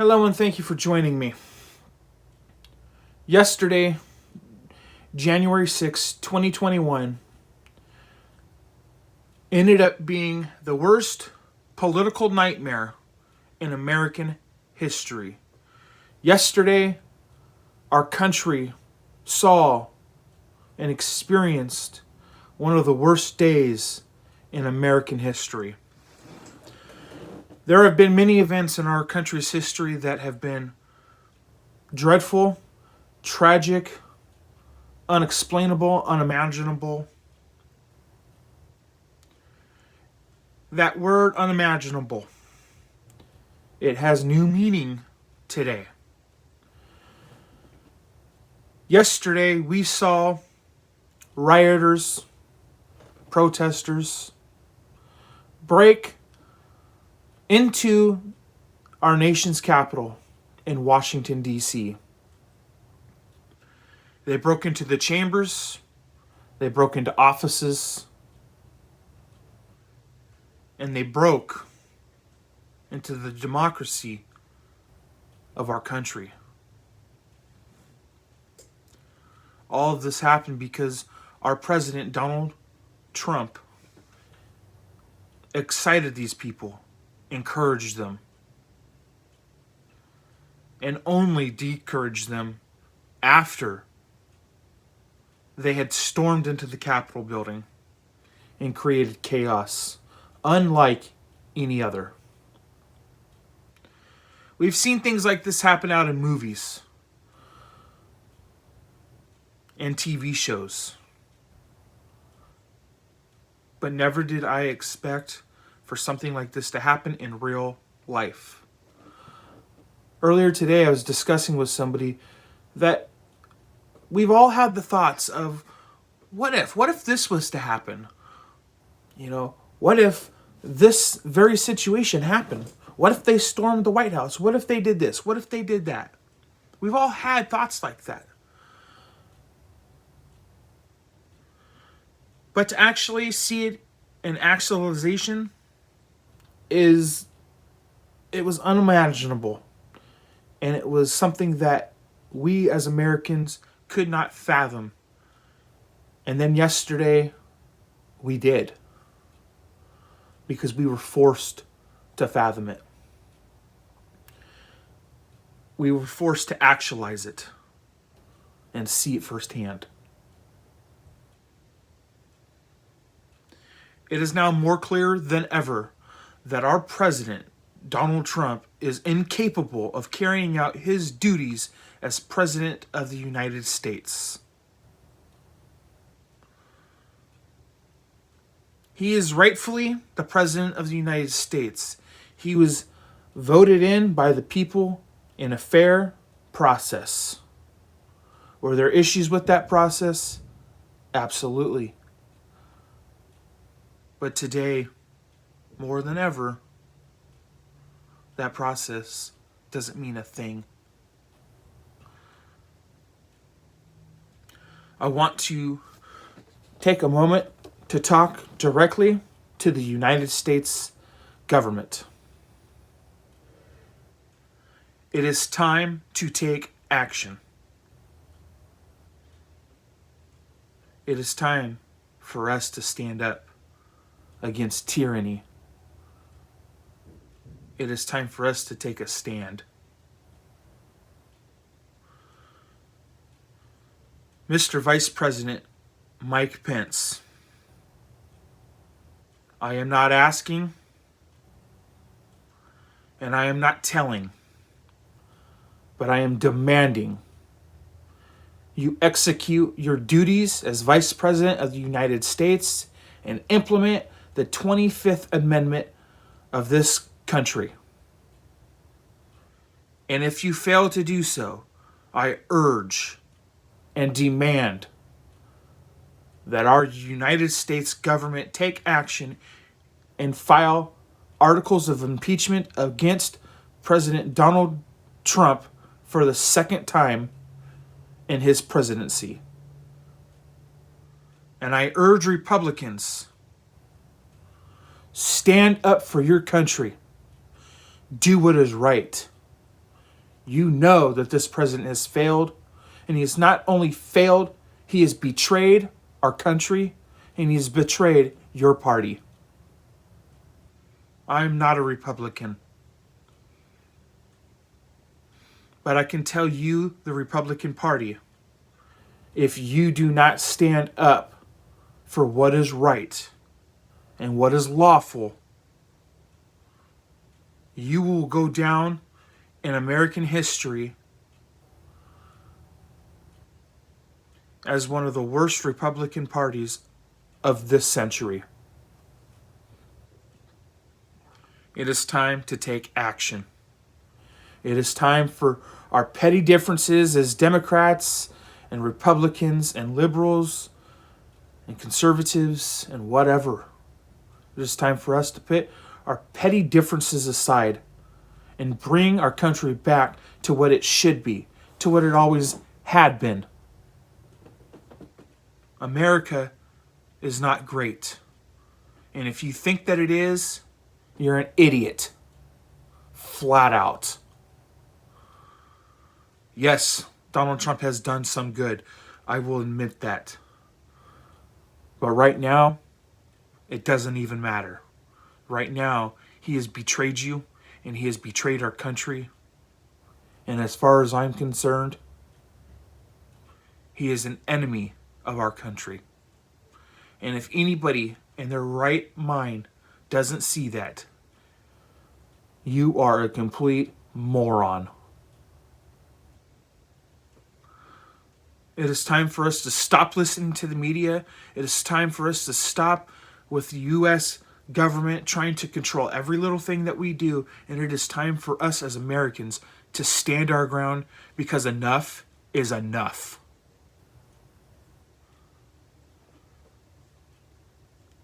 Hello and thank you for joining me. Yesterday, January 6, 2021, ended up being the worst political nightmare in American history. Yesterday, our country saw and experienced one of the worst days in American history. There have been many events in our country's history that have been dreadful, tragic, unexplainable, unimaginable. That word unimaginable, it has new meaning today. Yesterday we saw rioters, protesters break into our nation's capital in Washington, D.C. They broke into the chambers, they broke into offices, and they broke into the democracy of our country. All of this happened because our president, Donald Trump, excited these people, encouraged them, and only discouraged them after they had stormed into the Capitol building and created chaos unlike any other. We've seen things like this happen out in movies and TV shows, but never did I expect for something like this to happen in real life. Earlier today, I was discussing with somebody that we've all had the thoughts of, what if this was to happen? What if this very situation happened? What if they stormed the White House? What if they did this? What if they did that? We've all had thoughts like that. But to actually see it in actualization it was unimaginable. And it was something that we as Americans could not fathom. And then yesterday, we did. Because we were forced to fathom it. We were forced to actualize it and see it firsthand. It is now more clear than ever that our president, Donald Trump, is incapable of carrying out his duties as President of the United States. He is rightfully the President of the United States. He was voted in by the people in a fair process. Were there issues with that process? Absolutely. But today, more than ever, that process doesn't mean a thing. I want to take a moment to talk directly to the United States government. It is time to take action. It is time for us to stand up against tyranny. It is time for us to take a stand. Mr. Vice President Mike Pence, I am not asking, and I am not telling, but I am demanding you execute your duties as Vice President of the United States and implement the 25th Amendment of this country. And if you fail to do so, I urge and demand that our United States government take action and file articles of impeachment against President Donald Trump for the second time in his presidency. And I urge Republicans, stand up for your country. Do what is right. You know that this president has failed, and he has not only failed, he has betrayed our country, and he has betrayed your party. I am not a Republican, but I can tell you, the Republican Party, if you do not stand up for what is right and what is lawful, you will go down in American history as one of the worst Republican parties of this century. It is time to take action. It is time for our petty differences as Democrats and Republicans and liberals and conservatives and whatever. It is time for us to put our petty differences aside and bring our country back to what it should be, to what it always had been. America is not great. And if you think that it is, you're an idiot. Flat out. Yes, Donald Trump has done some good. I will admit that. But right now, it doesn't even matter. Right now, he has betrayed you, and he has betrayed our country. And as far as I'm concerned, he is an enemy of our country. And if anybody in their right mind doesn't see that, you are a complete moron. It is time for us to stop listening to the media. It is time for us to stop with the U.S. government trying to control every little thing that we do. And it is time for us as Americans to stand our ground, because enough is enough.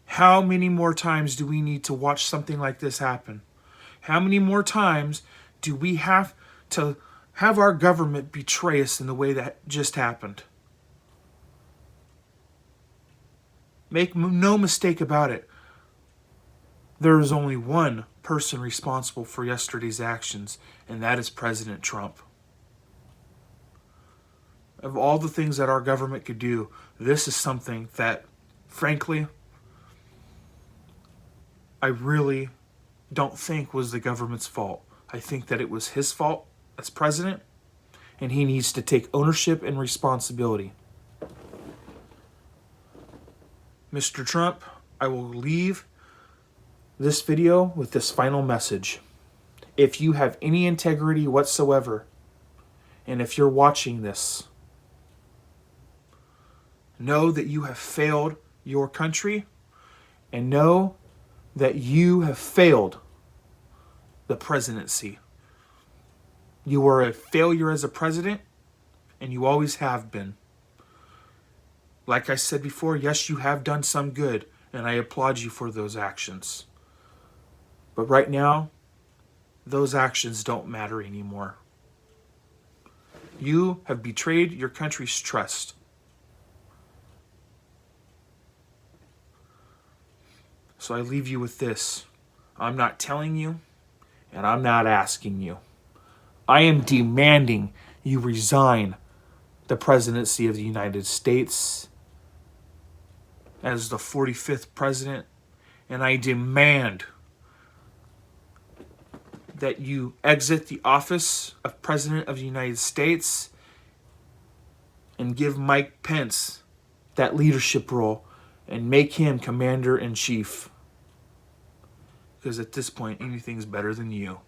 How many more times do we need to watch something like this happen? How many more times do we have to have our government betray us in the way that just happened? Make no mistake about it. There is only one person responsible for yesterday's actions, and that is President Trump. Of all the things that our government could do, this is something that, frankly, I really don't think was the government's fault. I think that it was his fault as president, and he needs to take ownership and responsibility. Mr. Trump, I will leave this video with this final message. If you have any integrity whatsoever, and if you're watching this, know that you have failed your country, and know that you have failed the presidency. You are a failure as a president, and you always have been. Like I said before, yes, you have done some good, and I applaud you for those actions. But right now, those actions don't matter anymore. You have betrayed your country's trust. So I leave you with this. I'm not telling you, and I'm not asking you. I am demanding you resign the presidency of the United States as the 45th president, and I demand that you exit the office of President of the United States and give Mike Pence that leadership role and make him commander-in-chief. Because at this point, anything's better than you.